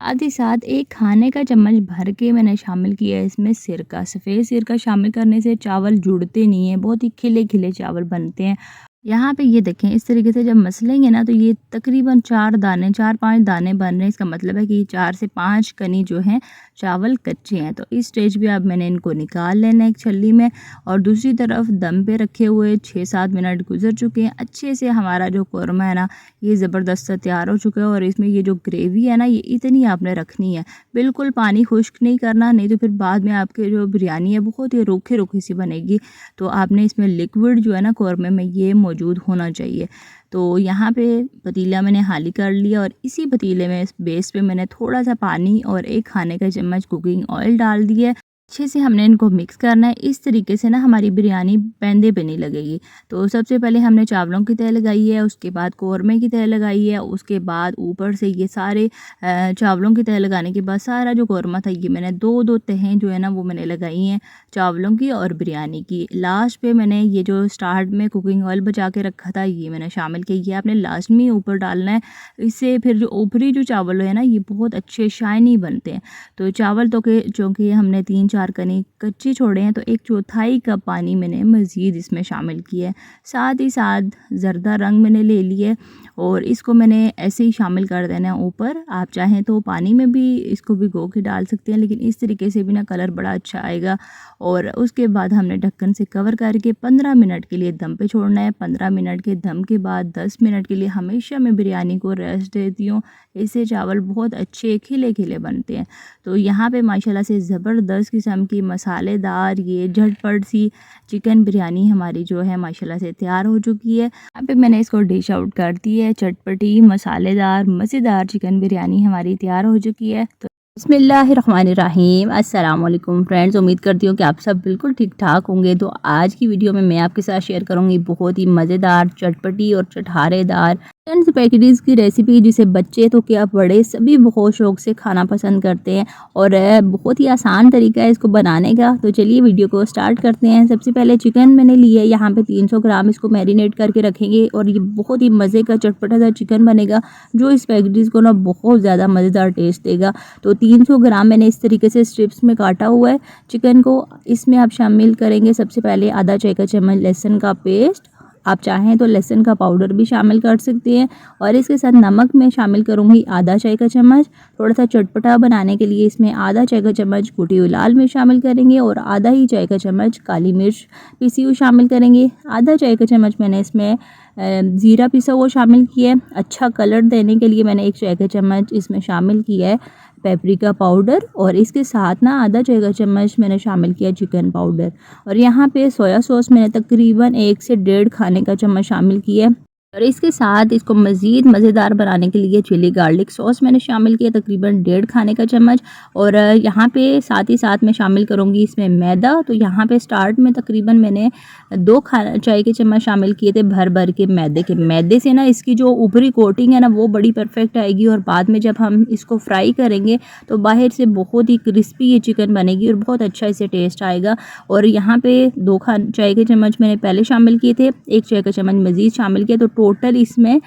साथ ही साथ 1 खाने का चम्मच भर के मैंने शामिल किया है इसमें सिरका। सफ़ेद सिरका शामिल करने से चावल जुड़ते नहीं हैं, बहुत ही खिले-खिले चावल बनते हैं। यहाँ पे ये देखें इस तरीके से जब मसलेंगे ना तो ये तकरीबन 4-5 दाने बन रहे हैं। इसका मतलब है कि 4 से 5 कनी जो हैं चावल कच्चे हैं। तो इस स्टेज पे अब मैंने इनको निकाल लेना है एक छल्ली में। और दूसरी तरफ दम पे रखे हुए 6-7 मिनट गुजर चुके हैं। अच्छे से हमारा जो कौरमा है ना ये ज़बरदस्त सा तैयार हो चुका है। और इसमें ये जो ग्रेवी है ना ये इतनी आपने रखनी है, बिल्कुल पानी खुश्क नहीं करना, नहीं तो फिर बाद में आपके जो बिरयानी है बहुत ही रूखी-रूखी सी बनेगी। तो आपने इसमें लिक्विड जो है ना कौरमे में ये मौजूद होना चाहिए। तो यहाँ पे पतीला मैंने खाली कर लिया और इसी पतीले में इस बेस पे मैंने थोड़ा सा पानी और 1 खाने का चम्मच कुकिंग ऑयल डाल दिया है। अच्छे से हमने इनको मिक्स करना है। इस तरीके से ना हमारी बिरयानी बैंदे पे नहीं लगेगी। तो सबसे पहले हमने चावलों की तह लगाई है, उसके बाद कौरमे की तह लगाई है, उसके बाद ऊपर से ये सारे चावलों की तह लगाने के बाद सारा जो कौरमा था ये मैंने दो दो तहें जो है ना वो मैंने लगाई हैं चावलों की और बिरयानी की। लास्ट पे मैंने ये जो स्टार्ट में कुकिंग ऑयल बचा के रखा था ये मैंने शामिल किया। ये आपने लास्ट में ही ऊपर डालना है, इससे फिर जो ऊपरी जो चावल है ना ये बहुत अच्छे शाइनी बनते हैं। तो चावल तो के जो कि हमने 3-4 कनी कच्चे छोड़े हैं, तो 1/4 कप पानी मैंने मज़ीद इसमें शामिल किया है। साथ ही साथ ज़र्दा रंग मैंने ले लिए और इसको मैंने ऐसे ही शामिल कर देना है ऊपर। आप चाहें तो पानी में भी इसको भिगो के डाल सकते हैं, लेकिन इस तरीके से भी ना कलर बड़ा अच्छा आएगा। और उसके बाद हमने ढक्कन से कवर करके 15 मिनट के लिए दम पे छोड़ना है। 15 मिनट के दम के बाद 10 मिनट के लिए हमेशा मैं बिरयानी को रेस्ट देती हूँ। इससे चावल बहुत अच्छे खिले खिले बनते हैं। तो यहाँ पे माशाल्लाह से ज़बरदस्त किस्म की मसालेदार ये झटपट सी चिकन बिरयानी हमारी जो है माशाल्लाह से तैयार हो चुकी है। यहाँ पे मैंने इसको डिश आउट कर दी है। चटपटी मसालेदार मज़ेदार चिकन बिरयानी हमारी तैयार हो चुकी है। तो बिस्मिल्लाहिर्रहमानिर्रहीम, अस्सलाम वालेकुम फ्रेंड्स। उम्मीद करती हूँ कि आप सब बिल्कुल ठीक ठाक होंगे। तो आज की वीडियो में मैं आपके साथ शेयर करूँगी बहुत ही मज़ेदार चटपटी और चटहारेदार चिकन स्पैगेटीज़ की रेसिपी, जिसे बच्चे तो क्या बड़े सभी बहुत शौक से खाना पसंद करते हैं और बहुत ही आसान तरीका है इसको बनाने का। तो चलिए वीडियो को स्टार्ट करते हैं। सबसे पहले चिकन मैंने लिया है यहाँ पे 300 ग्राम, इसको मैरिनेट करके रखेंगे और ये बहुत ही मज़े का चटपटा सा चिकन बनेगा जो स्पैगेटीज़ को ना बहुत ज़्यादा मज़ेदार टेस्ट देगा। तो 300 ग्राम मैंने इस तरीके से स्ट्रिप्स में काटा हुआ है चिकन को। इसमें आप शामिल करेंगे सबसे पहले आधा चाय का चम्मच लहसुन का पेस्ट। आप चाहें तो लहसुन का पाउडर भी शामिल कर सकते हैं। और इसके साथ नमक मैं शामिल करूंगी आधा चाय का चम्मच। थोड़ा सा चटपटा बनाने के लिए इसमें आधा चाय का चम्मच कुटी हुई लाल मिर्च शामिल करेंगे और आधा ही चाय का चम्मच काली मिर्च पीसी हुई शामिल करेंगे। आधा चाय का चम्मच मैंने इसमें ज़ीरा पिसा हुआ शामिल किया है। अच्छा कलर देने के लिए मैंने 1 चाय का चम्मच इसमें शामिल किया है पेपरिका पाउडर और इसके साथ ना आधा चाय का चम्मच मैंने शामिल किया चिकन पाउडर। और यहाँ पे सोया सॉस मैंने तकरीबन 1 से 1.5 खाने का चम्मच शामिल किया है। और इसके साथ इसको मज़ीद मज़ेदार बनाने के लिए चिली गार्लिक सॉस मैंने शामिल किया तकरीबन 1.5 खाने का चम्मच। और यहाँ पे साथ ही साथ मैं शामिल करूँगी इसमें मैदा। तो यहाँ पे स्टार्ट में तकरीबन मैंने 2 चाय के चम्मच शामिल किए थे भर भर के मैदे से ना इसकी जो ऊपरी कोटिंग है ना वो बड़ी परफेक्ट आएगी और बाद में जब हम इसको फ्राई करेंगे तो बाहर से बहुत ही क्रिस्पी ये चिकन बनेगी और बहुत अच्छा इसे टेस्ट आएगा। और यहाँ पे 2 चाय के चम्मच मैंने पहले शामिल किए थे, 1 चाय का चम्मच मज़ीद शामिल किया। तो टोटल इसमें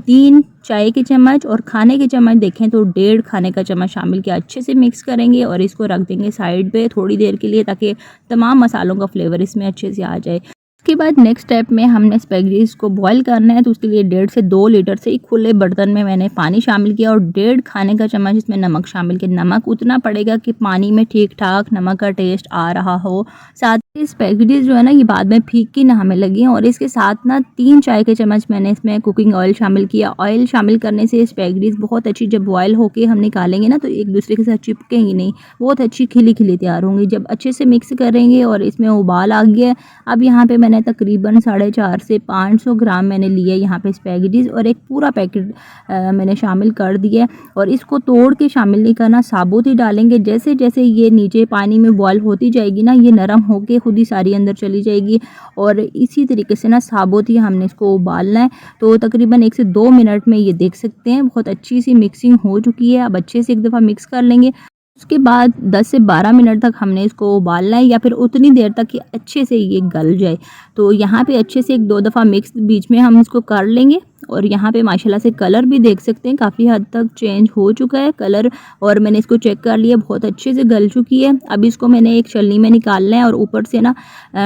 3 चाय के चम्मच और खाने के चम्मच देखें तो 1.5 खाने का चम्मच शामिल किया। अच्छे से मिक्स करेंगे और इसको रख देंगे साइड पे थोड़ी देर के लिए ताकि तमाम मसालों का फ्लेवर इसमें अच्छे से आ जाए। उसके बाद नेक्स्ट स्टेप में हमने स्पैगेटीज़ को बॉईल करना है। तो उसके लिए 1.5 से 2 लीटर से एक खुले बर्तन में मैंने पानी शामिल किया और 1.5 खाने का चम्मच इसमें नमक शामिल किया। नमक उतना पड़ेगा कि पानी में ठीक ठाक नमक का टेस्ट आ रहा हो। साथ ही स्पैगेटीज़ जो है ना ये बाद में फीकी ना हमें लगी। और इसके साथ ना 3 चाय के चम्मच मैंने इसमें कुकिंग ऑयल शामिल किया। ऑयल शामिल करने से स्पैगेटीज़ बहुत अच्छी जब बॉयल होकर हम निकालेंगे ना तो एक दूसरे के साथ चिपकेंगी नहीं, बहुत अच्छी खिली खिली तैयार होंगी। जब अच्छे से मिक्स करेंगे और इसमें उबाल आ गया, अब यहाँ पे मैंने तकरीबन 450 से 500 ग्राम मैंने लिए यहाँ पे स्पैगेटीज़ और एक पूरा पैकेट मैंने शामिल कर दिया। और इसको तोड़ के शामिल नहीं करना, साबुत ही डालेंगे। जैसे जैसे ये नीचे पानी में बॉयल होती जाएगी ना ये नरम होके खुद ही सारी अंदर चली जाएगी। और इसी तरीके से ना साबुत ही हमने इसको उबालना है। तो तकरीबन 1 से 2 मिनट में ये देख सकते हैं बहुत अच्छी सी मिक्सिंग हो चुकी है। अब अच्छे से एक दफ़ा मिक्स कर लेंगे। उसके बाद 10 से 12 मिनट तक हमने इसको उबालना है या फिर उतनी देर तक कि अच्छे से ये गल जाए। तो यहाँ पे अच्छे से 1-2 दफ़ा मिक्स बीच में हम इसको कर लेंगे। और यहाँ पे माशाल्लाह से कलर भी देख सकते हैं काफ़ी हद तक चेंज हो चुका है कलर। और मैंने इसको चेक कर लिया बहुत अच्छे से गल चुकी है। अब इसको मैंने एक छलनी में निकालना है और ऊपर से ना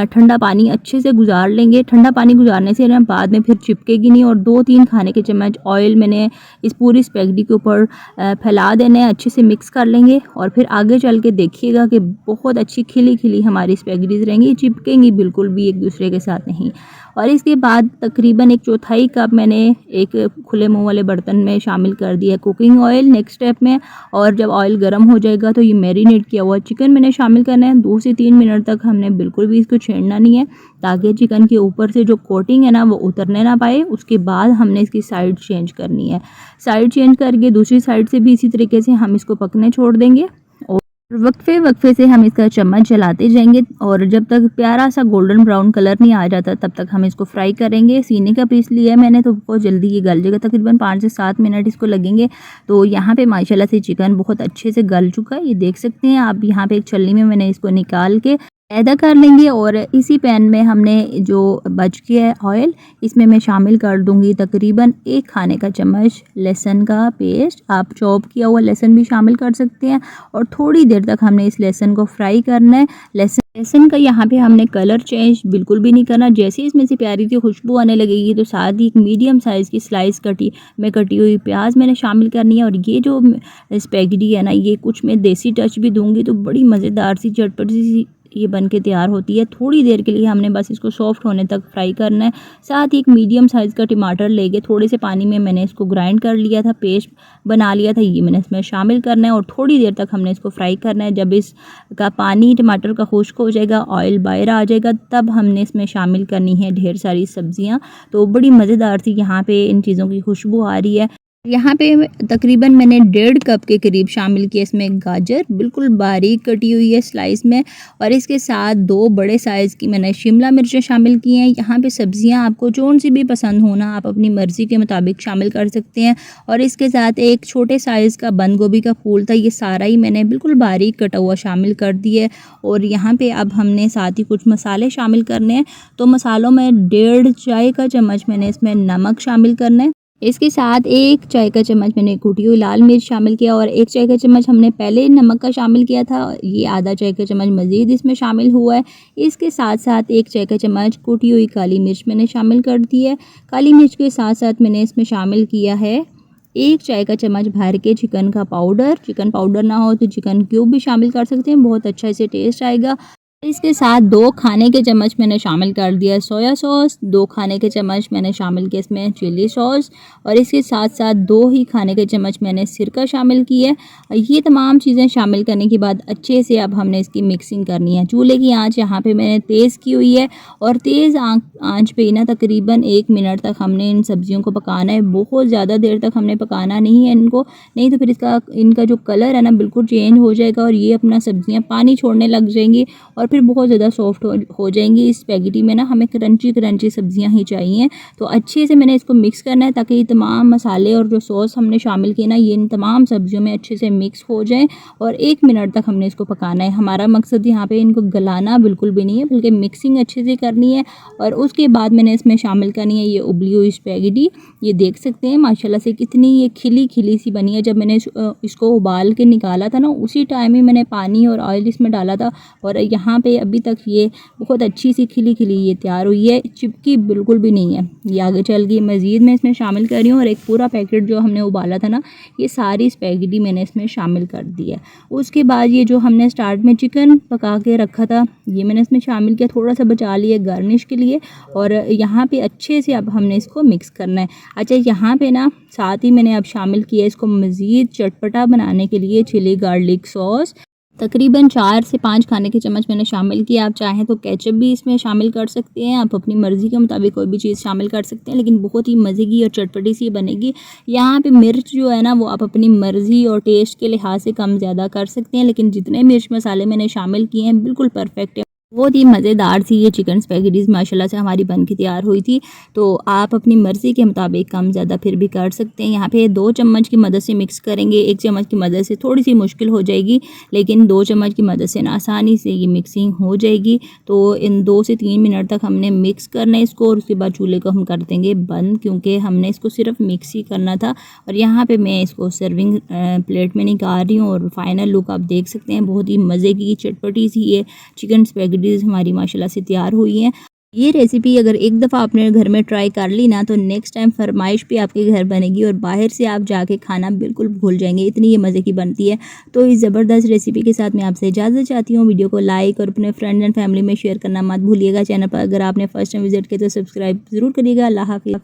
ठंडा पानी अच्छे से गुजार लेंगे। ठंडा पानी गुजारने से ना बाद में फिर चिपकेगी नहीं। और 2-3 खाने के चम्मच ऑयल मैंने इस पूरी स्पैगेटी के ऊपर फैला देना है, अच्छे से मिक्स कर लेंगे। और फिर आगे चल के देखिएगा कि बहुत अच्छी खिली खिली हमारी स्पैगेटीज़ रहेंगी, चिपकेंगी बिल्कुल भी एक दूसरे के साथ नहीं। और इसके बाद तकरीबन 1/4 कप मैंने एक खुले मुंह वाले बर्तन में शामिल कर दिया कुकिंग ऑयल नेक्स्ट स्टेप में। और जब ऑयल गर्म हो जाएगा तो ये मैरिनेट किया हुआ चिकन मैंने शामिल करना है। 2 से 3 मिनट तक हमने बिल्कुल भी इसको छेड़ना नहीं है ताकि चिकन के ऊपर से जो कोटिंग है ना वो उतरने ना पाए। उसके बाद हमने इसकी साइड चेंज करनी है। साइड चेंज करके दूसरी साइड से भी इसी तरीके से हम इसको पकने छोड़ देंगे। वक्फे वक्फे से हम इसका चम्मच चलाते जाएंगे और जब तक प्यारा सा गोल्डन ब्राउन कलर नहीं आ जाता तब तक हम इसको फ्राई करेंगे। सीने का पीस लिया है मैंने, तो बहुत जल्दी ये गल जाएगा, तकरीबन 5 से 7 मिनट इसको लगेंगे। तो यहाँ पे माशाल्लाह से चिकन बहुत अच्छे से गल चुका है, ये देख सकते हैं आप। यहाँ पे एक छलनी में मैंने इसको निकाल के पैदा कर लेंगे और इसी पैन में हमने जो बच गया है ऑयल, इसमें मैं शामिल कर दूंगी तकरीबन 1 खाने का चम्मच लहसुन का पेस्ट। आप चॉप किया हुआ लहसुन भी शामिल कर सकते हैं और थोड़ी देर तक हमने इस लहसुन को फ्राई करना है। लहसुन का यहाँ पे हमने कलर चेंज बिल्कुल भी नहीं करना। जैसे इसमें से प्यारी सी खुशबू आने लगेगी तो साथ ही एक मीडियम साइज़ की स्लाइस कटी हुई प्याज मैंने शामिल करनी है। और ये जो स्पैगेटी है ना, ये कुछ मैं देसी टच भी दूंगी तो बड़ी मज़ेदार सी चटपटी सी ये बन के तैयार होती है। थोड़ी देर के लिए हमने बस इसको सॉफ्ट होने तक फ्राई करना है। साथ ही एक मीडियम साइज़ का टमाटर लेके थोड़े से पानी में मैंने इसको ग्राइंड कर लिया था, पेस्ट बना लिया था, ये मैंने इसमें शामिल करना है और थोड़ी देर तक हमने इसको फ्राई करना है। जब इसका पानी टमाटर का खुश्क हो जाएगा, ऑयल बाहर आ जाएगा, तब हमने इसमें शामिल करनी है ढेर सारी सब्जियाँ। तो बड़ी मज़ेदार सी यहाँ पे इन चीज़ों की खुशबू आ रही है। यहाँ पे तकरीबन मैंने 1.5 कप के करीब शामिल किया इसमें गाजर, बिल्कुल बारीक कटी हुई है स्लाइस में। और इसके साथ 2 बड़े साइज़ की मैंने शिमला मिर्चें शामिल की हैं। यहाँ पे सब्जियाँ आपको जौन सी भी पसंद हो ना, आप अपनी मर्ज़ी के मुताबिक शामिल कर सकते हैं। और इसके साथ एक छोटे साइज़ का बंद गोभी का फूल था, ये सारा ही मैंने बिल्कुल बारीक कटा हुआ शामिल कर दिया है। और यहाँ पे अब हमने साथ ही कुछ मसाले शामिल करने हैं। तो मसालों में 1.5 चाय का चम्मच मैंने इसमें नमक शामिल करना है। इसके साथ 1 चाय का चम्मच मैंने कुटी हुई लाल मिर्च शामिल किया और 1 चाय का चम्मच हमने पहले नमक का शामिल किया था, ये आधा चाय का चम्मच मज़ीद इसमें शामिल हुआ है। इसके साथ साथ 1 चाय का चम्मच कुटी हुई काली मिर्च मैंने शामिल कर दी है। काली मिर्च के साथ साथ मैंने इसमें शामिल किया है 1 चाय का चम्मच भर के चिकन का पाउडर। चिकन पाउडर ना हो तो चिकन क्यूब भी शामिल कर सकते हैं, बहुत अच्छा इसे टेस्ट आएगा। इसके साथ 2 खाने के चम्मच मैंने शामिल कर दिया सोया सॉस, 2 खाने के चम्मच मैंने शामिल किया इसमें चिली सॉस और इसके साथ साथ 2 ही खाने के चम्मच मैंने सिरका शामिल किया है। ये तमाम चीज़ें शामिल करने के बाद अच्छे से अब हमने इसकी मिक्सिंग करनी है। चूल्हे की आंच यहाँ पे मैंने तेज़ की हुई है और तेज़ आंच पे ना तकरीबन 1 मिनट तक हमने इन सब्जियों को पकाना है। बहुत ज़्यादा देर तक हमने पकाना नहीं है इनको, नहीं तो फिर इनका जो कलर है ना बिल्कुल चेंज हो जाएगा और ये अपना सब्जियाँ पानी छोड़ने लग जाएंगी और फिर बहुत ज़्यादा सॉफ्ट हो जाएंगी। इस स्पैगेटी में ना हमें क्रंची सब्जियां ही चाहिए। तो अच्छे से मैंने इसको मिक्स करना है ताकि ये तमाम मसाले और जो सॉस हमने शामिल किए ना, ये इन तमाम सब्जियों में अच्छे से मिक्स हो जाए और 1 मिनट तक हमने इसको पकाना है। हमारा मकसद यहाँ पे इनको गलाना बिल्कुल भी नहीं है, बल्कि मिक्सिंग अच्छे से करनी है। और उसके बाद मैंने इसमें शामिल करनी है ये उबली हुई स्पैगेटी। ये देख सकते हैं माशाल्लाह से कितनी ये खिली खिली सी बनी है। जब मैंने इसको उबाल के निकाला था ना, उसी टाइम ही मैंने पानी और ऑयल इसमें डाला था और यहाँ पे अभी तक ये बहुत अच्छी सी खिली खिली ये तैयार हुई है, चिपकी बिल्कुल भी नहीं है। ये आगे चल गई मज़ीद मैं इसमें शामिल कर रही हूँ और एक पूरा पैकेट जो हमने उबाला था ना, ये सारी स्पैगेटी मैंने इसमें शामिल कर दी है। उसके बाद ये जो हमने स्टार्ट में चिकन पका के रखा था, ये मैंने इसमें शामिल किया, थोड़ा सा बचा लिया गार्निश के लिए। और यहाँ पे अच्छे से अब हमने इसको मिक्स करना है। अच्छा, यहाँ पे ना साथ ही मैंने अब शामिल किया इसको मज़ीद चटपटा बनाने के लिए चिली गार्लिक सॉस। तकरीबन 4 से 5 खाने के चम्मच मैंने शामिल किया। आप चाहें तो केचप भी इसमें शामिल कर सकते हैं, आप अपनी मर्ज़ी के मुताबिक कोई भी चीज़ शामिल कर सकते हैं, लेकिन बहुत ही मज़े की और चटपटी सी बनेगी। यहाँ पे मिर्च जो है ना, वो आप अपनी मर्ज़ी और टेस्ट के लिहाज से कम ज़्यादा कर सकते हैं, लेकिन जितने मिर्च मसाले मैंने शामिल किए हैं बिल्कुल परफेक्ट है। बहुत ही मज़ेदार सी ये चिकन स्पैगेटीज़ माशाल्लाह से हमारी बन के तैयार हुई थी। तो आप अपनी मर्ज़ी के मुताबिक कम ज़्यादा फिर भी कर सकते हैं। यहाँ पे 2 चम्मच की मदद से मिक्स करेंगे, 1 चम्मच की मदद से थोड़ी सी मुश्किल हो जाएगी, लेकिन 2 चम्मच की मदद से ना आसानी से ये मिक्सिंग हो जाएगी। तो इन 2 से 3 मिनट तक हमने मिक्स करना है इसको और उसके बाद चूल्हे को हम कर देंगे बंद, क्योंकि हमने इसको सिर्फ मिक्स ही करना था। और यहाँ पे मैं इसको सर्विंग प्लेट में निकाल रही हूँ और फाइनल लुक आप देख सकते हैं। बहुत ही मज़े की चटपटी सी ये चिकन स्पैगेटीज़ हमारी माशाल्लाह से तैयार हुई हैं। ये रेसिपी अगर एक दफ़ा आपने घर में ट्राई कर ली ना, तो नेक्स्ट टाइम फरमाइश भी आपके घर बनेगी और बाहर से आप जाके खाना बिल्कुल भूल जाएंगे, इतनी ये मज़े की बनती है। तो इस ज़बरदस्त रेसिपी के साथ मैं आपसे इजाज़त चाहती हूँ। वीडियो को लाइक और अपने फ्रेंड्स एंड फैमिली में शेयर करना मत भूलिएगा। चैनल पर अगर आपने फर्स्ट टाइम विजिट किया तो सब्सक्राइब ज़रूर करिएगा। अल्लाह हाफ़िज़।